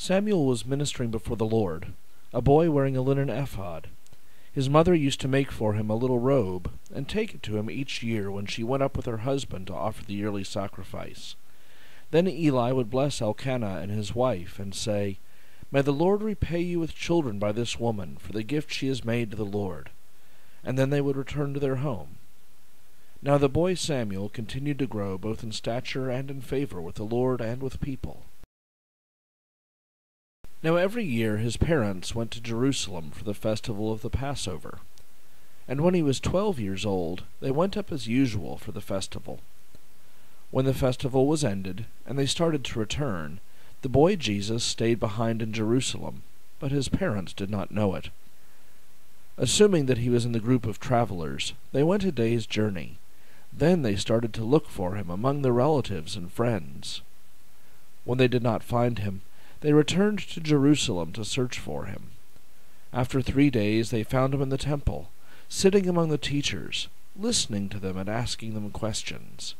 Samuel was ministering before the Lord, a boy wearing a linen ephod. His mother used to make for him a little robe, and take it to him each year when she went up with her husband to offer the yearly sacrifice. Then Eli would bless Elkanah and his wife, and say, "May the Lord repay you with children by this woman, for the gift she has made to the Lord." And then they would return to their home. Now the boy Samuel continued to grow both in stature and in favor with the Lord and with people. Now every year his parents went to Jerusalem for the festival of the Passover. And when he was 12 years old, they went up as usual for the festival. When the festival was ended, and they started to return, the boy Jesus stayed behind in Jerusalem, but his parents did not know it. Assuming that he was in the group of travelers, they went a day's journey. Then they started to look for him among their relatives and friends. When they did not find him, they returned to Jerusalem to search for him. After 3 days they found him in the temple, sitting among the teachers, listening to them and asking them questions.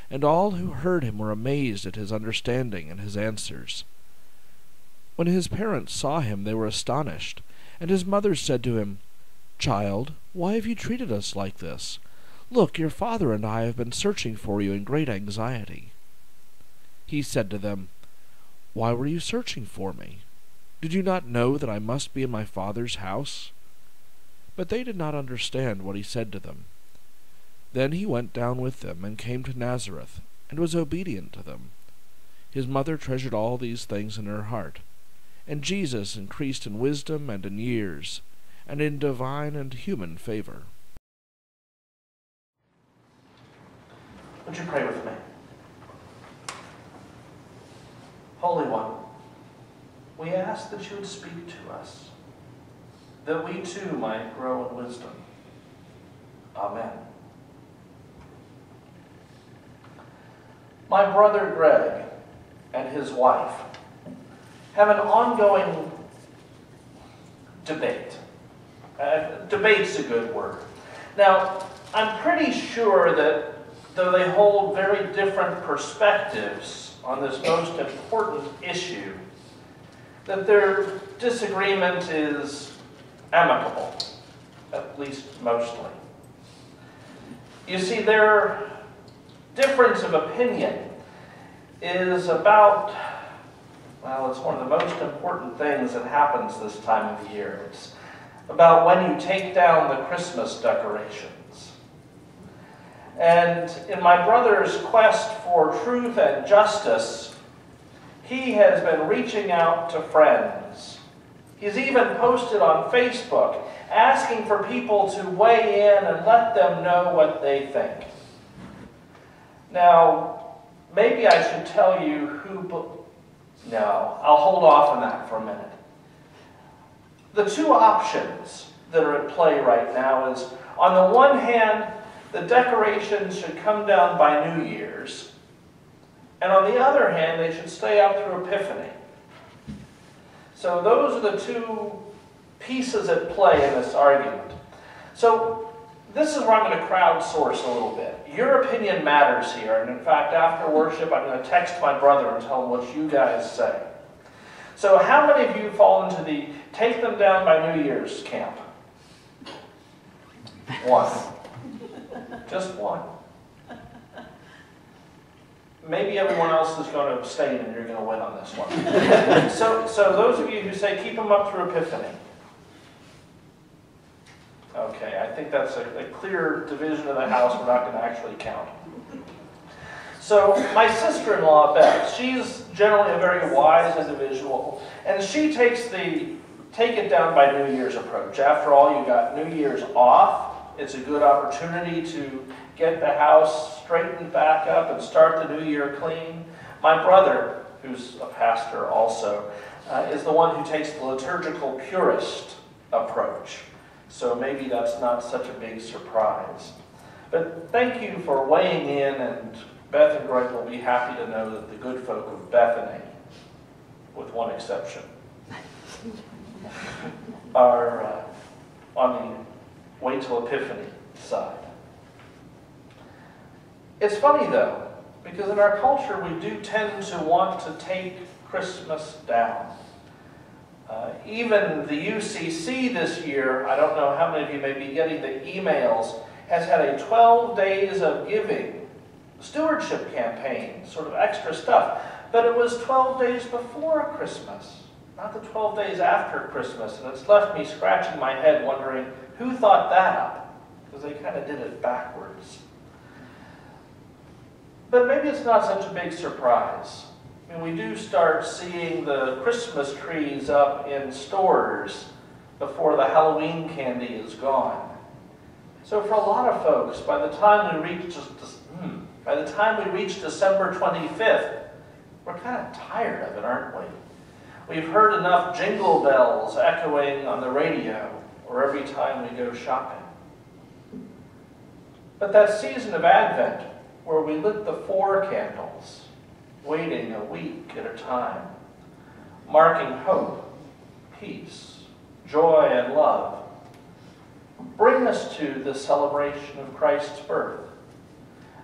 And all who heard him were amazed at his understanding and his answers. When his parents saw him, they were astonished, and his mother said to him, "Child, why have you treated us like this? Look, your father and I have been searching for you in great anxiety." He said to them, "Why were you searching for me? Did you not know that I must be in my father's house?" But they did not understand what he said to them. Then he went down with them and came to Nazareth, and was obedient to them. His mother treasured all these things in her heart. And Jesus increased in wisdom and in years, and in divine and human favor. Would you pray with me? Holy One, we ask that you would speak to us, that we too might grow in wisdom. Amen. My brother Greg and his wife have an ongoing debate. Debate's a good word. Now, I'm pretty sure that though they hold very different perspectives on this most important issue, that their disagreement is amicable, at least mostly. You see, their difference of opinion is about, well, it's one of the most important things that happens this time of the year. It's about when you take down the Christmas decorations. And in my brother's quest for truth and justice, he has been reaching out to friends. He's even posted on Facebook asking for people to weigh in and let them know what they think. Now, maybe I should tell you who... No, I'll hold off on that for a minute. The two options that are at play right now is, on the one hand, the decorations should come down by New Year's, and on the other hand, they should stay up through Epiphany. So those are the two pieces at play in this argument. So this is where I'm going to crowdsource a little bit. Your opinion matters here, and in fact, after worship, I'm going to text my brother and tell him what you guys say. So how many of you fall into the take them down by New Year's camp? One. Just one. Maybe everyone else is going to abstain and you're going to win on this one. So those of you who say keep them up through Epiphany. Okay, I think that's a clear division of the house we're not going to actually count. So my sister-in-law, Beth, she's generally a very wise individual, and she takes the take it down by New Year's approach. After all, you got New Year's off. It's a good opportunity to get the house straightened back up and start the new year clean. My brother, who's a pastor also, is the one who takes the liturgical purist approach. So maybe that's not such a big surprise. But thank you for weighing in, and Beth and Greg will be happy to know that the good folk of Bethany, with one exception, are on the wait till Epiphany side. It's funny though, because in our culture we do tend to want to take Christmas down. Even the UCC this year, I don't know how many of you may be getting the emails, has had a 12 days of giving stewardship campaign, sort of extra stuff. But it was 12 days before Christmas, not the 12 days after Christmas. And it's left me scratching my head wondering who thought that up, because they kind of did it backwards. But maybe it's not such a big surprise. I mean, we do start seeing the Christmas trees up in stores before the Halloween candy is gone. So for a lot of folks, by the time we reach December 25th, we're kind of tired of it, aren't we? We've heard enough jingle bells echoing on the radio or every time we go shopping. But that season of Advent, where we lit the 4 candles, waiting a week at a time, marking hope, peace, joy, and love, bring us to the celebration of Christ's birth.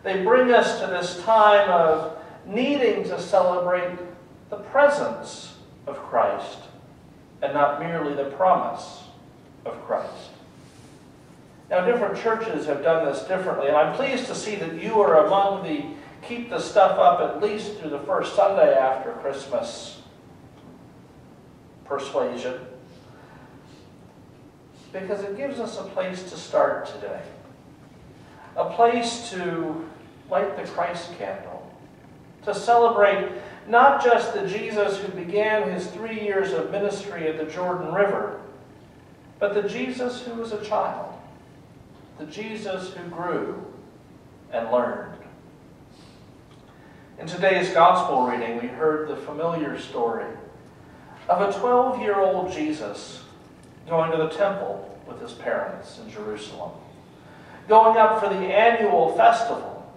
They bring us to this time of needing to celebrate the presence of Christ and not merely the promise of Christ. Now, different churches have done this differently, and I'm pleased to see that you are among the keep the stuff up at least through the first Sunday after Christmas persuasion, because it gives us a place to start today, a place to light the Christ candle, to celebrate not just the Jesus who began his 3 years of ministry at the Jordan River, but the Jesus who was a child, the Jesus who grew and learned. In today's gospel reading, we heard the familiar story of a 12-year-old Jesus going to the temple with his parents in Jerusalem, going up for the annual festival.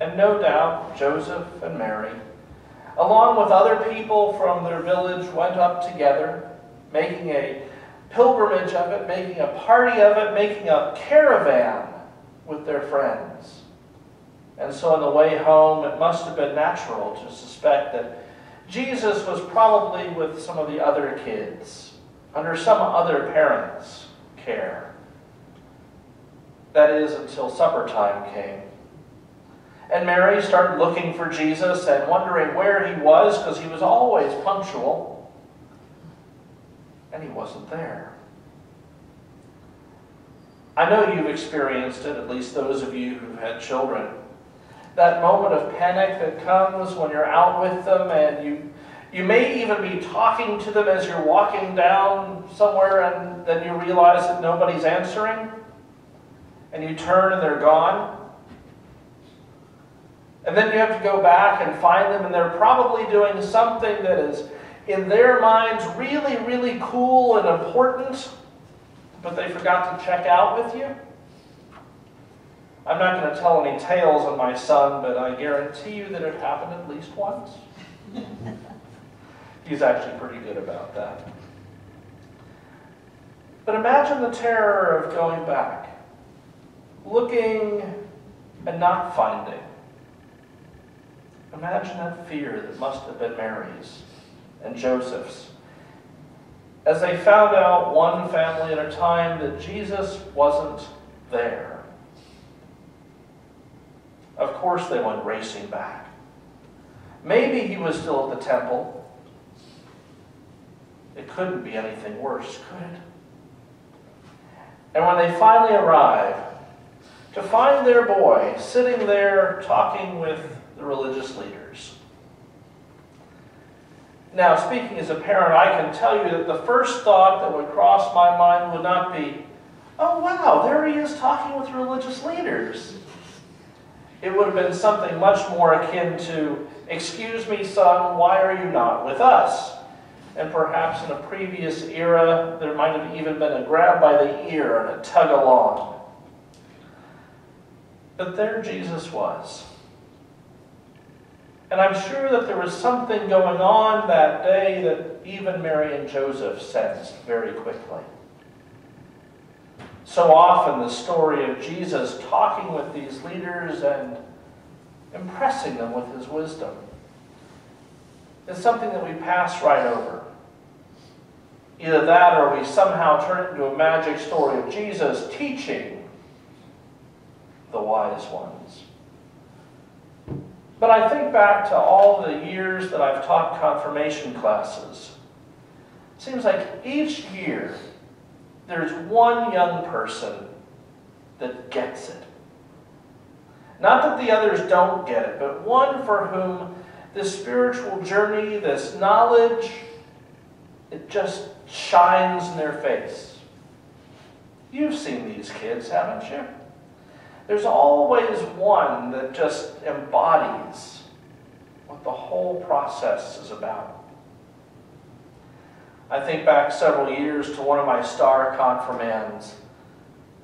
And no doubt, Joseph and Mary, along with other people from their village, went up together, making a pilgrimage of it, making a party of it, making a caravan with their friends. And so on the way home, it must have been natural to suspect that Jesus was probably with some of the other kids, under some other parents' care. That is, until supper time came. And Mary started looking for Jesus and wondering where he was, because he was always punctual. And he wasn't there. I know you've experienced it, at least those of you who've had children. That moment of panic that comes when you're out with them, and you may even be talking to them as you're walking down somewhere, and then you realize that nobody's answering, and you turn and they're gone. And then you have to go back and find them, and they're probably doing something that is, in their minds, really, really cool and important, but they forgot to check out with you. I'm not going to tell any tales on my son, but I guarantee you that it happened at least once. He's actually pretty good about that. But imagine the terror of going back, looking and not finding. Imagine that fear that must have been Mary's and Joseph's, as they found out, one family at a time, that Jesus wasn't there. Of course they went racing back. Maybe he was still at the temple. It couldn't be anything worse, could it? And when they finally arrive, to find their boy sitting there talking with the religious leaders. Now, speaking as a parent, I can tell you that the first thought that would cross my mind would not be, oh wow, there he is talking with religious leaders. It would have been something much more akin to, excuse me, son, why are you not with us? And perhaps in a previous era, there might have even been a grab by the ear and a tug along. But there Jesus was. And I'm sure that there was something going on that day that even Mary and Joseph sensed very quickly. So often the story of Jesus talking with these leaders and impressing them with his wisdom is something that we pass right over. Either that or we somehow turn it into a magic story of Jesus teaching the wise ones. But I think back to all the years that I've taught confirmation classes. It seems like each year there's one young person that gets it. Not that the others don't get it, but one for whom this spiritual journey, this knowledge, it just shines in their face. You've seen these kids, haven't you? There's always one that just embodies what the whole process is about. I think back several years to one of my star confirmands.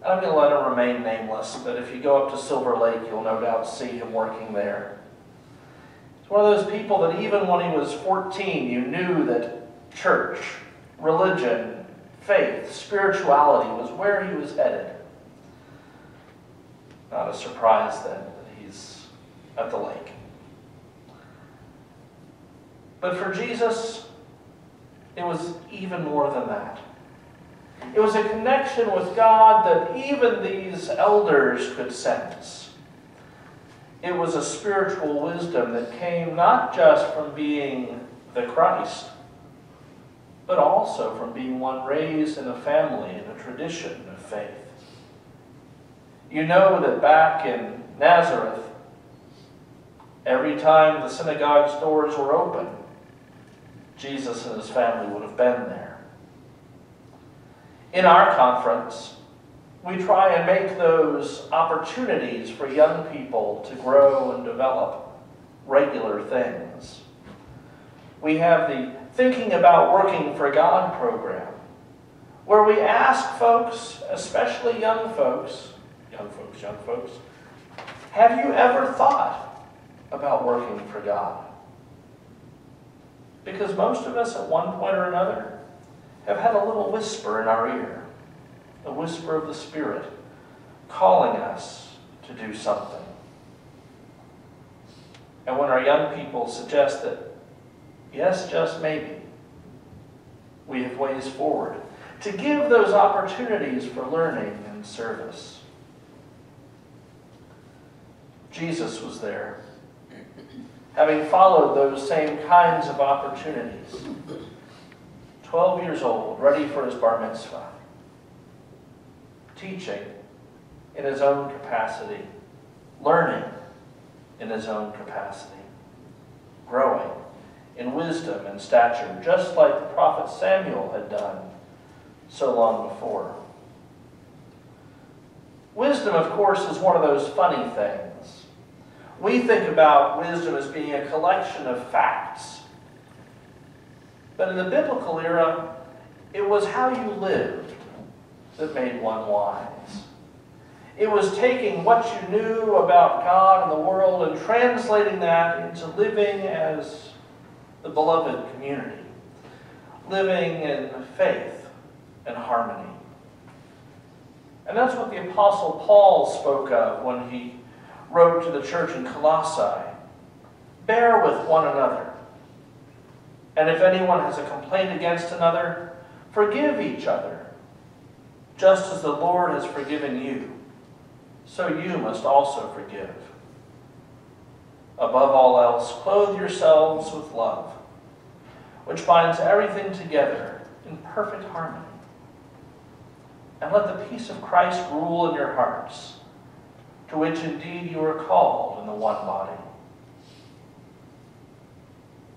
I'm going to let him remain nameless, but if you go up to Silver Lake, you'll no doubt see him working there. He's one of those people that even when he was 14, you knew that church, religion, faith, spirituality was where he was headed. Not a surprise then that he's at the lake. But for Jesus, it was even more than that. It was a connection with God that even these elders could sense. It was a spiritual wisdom that came not just from being the Christ, but also from being one raised in a family, in a tradition of faith. You know that back in Nazareth, every time the synagogue's doors were open, Jesus and his family would have been there. In our conference, we try and make those opportunities for young people to grow and develop regular things. We have the Thinking About Working for God program, where we ask folks, especially young folks, have you ever thought about working for God? Because most of us at one point or another have had a little whisper in our ear, a whisper of the Spirit calling us to do something. And when our young people suggest that, yes, just maybe, we have ways forward to give those opportunities for learning and service. Jesus was there, having followed those same kinds of opportunities. 12 years old, ready for his bar mitzvah. Teaching in his own capacity. Learning in his own capacity. Growing in wisdom and stature, just like the prophet Samuel had done so long before. Wisdom, of course, is one of those funny things. We think about wisdom as being a collection of facts. But in the biblical era, it was how you lived that made one wise. It was taking what you knew about God and the world and translating that into living as the beloved community, living in faith and harmony. And that's what the Apostle Paul spoke of when he wrote to the church in Colossae. Bear with one another. And if anyone has a complaint against another, forgive each other, just as the Lord has forgiven you. So you must also forgive. Above all else, clothe yourselves with love, which binds everything together in perfect harmony. And let the peace of Christ rule in your hearts, to which indeed you are called in the one body.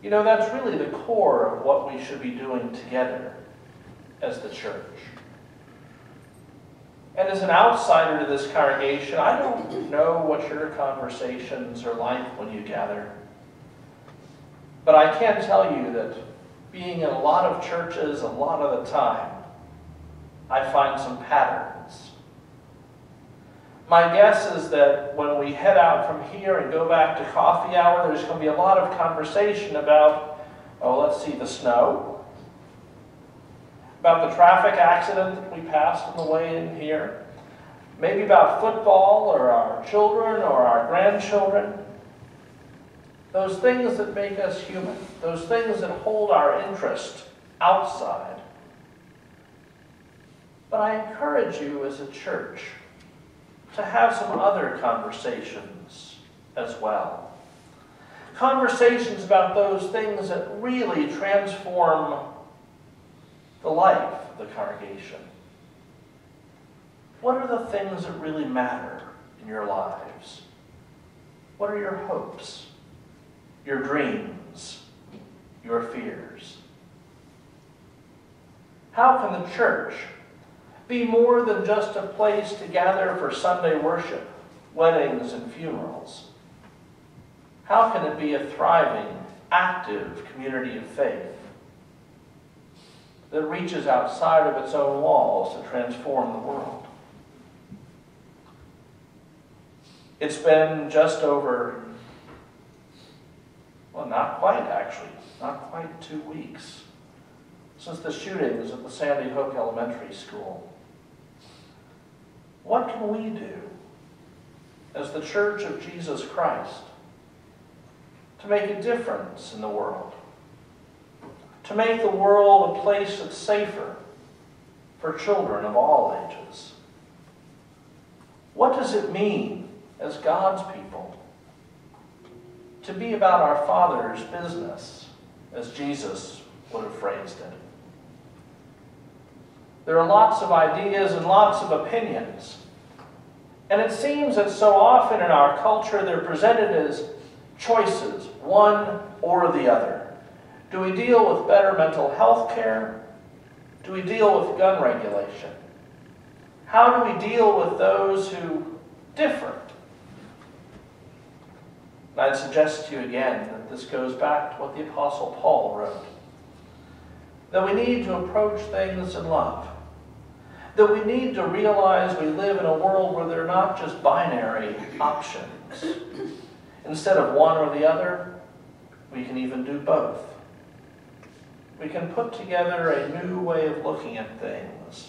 You know, that's really the core of what we should be doing together as the church. And as an outsider to this congregation, I don't know what your conversations are like when you gather. But I can tell you that being in a lot of churches a lot of the time, I find some patterns. My guess is that when we head out from here and go back to coffee hour, there's going to be a lot of conversation about, oh, let's see, the snow, about the traffic accident that we passed on the way in here, maybe about football or our children or our grandchildren. Those things that make us human, those things that hold our interest outside But I encourage you as a church to have some other conversations as well. Conversations about those things that really transform the life of the congregation. What are the things that really matter in your lives? What are your hopes, your dreams, your fears? How can the church be more than just a place to gather for Sunday worship, weddings, and funerals? How can it be a thriving, active community of faith that reaches outside of its own walls to transform the world? It's been just over, well, not quite 2 weeks since the shootings at the Sandy Hook Elementary School. What can we do as the Church of Jesus Christ to make a difference in the world? To make the world a place that's safer for children of all ages? What does it mean as God's people to be about our Father's business, as Jesus would have phrased it? There are lots of ideas and lots of opinions. And it seems that so often in our culture they're presented as choices, one or the other. Do we deal with better mental health care? Do we deal with gun regulation? How do we deal with those who differ? And I'd suggest to you again that this goes back to what the Apostle Paul wrote. That we need to approach things in love. That we need to realize we live in a world where they're not just binary options. Instead of one or the other, we can even do both. We can put together a new way of looking at things,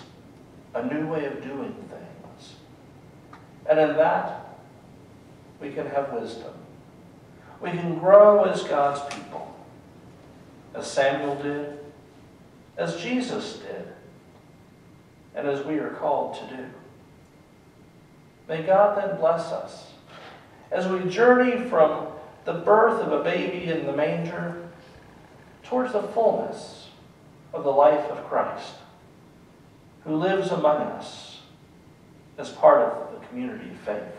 a new way of doing things. And in that, we can have wisdom. We can grow as God's people, as Samuel did, as Jesus did, and as we are called to do. May God then bless us as we journey from the birth of a baby in the manger towards the fullness of the life of Christ, who lives among us as part of the community of faith.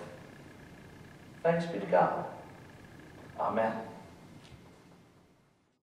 Thanks be to God. Amen.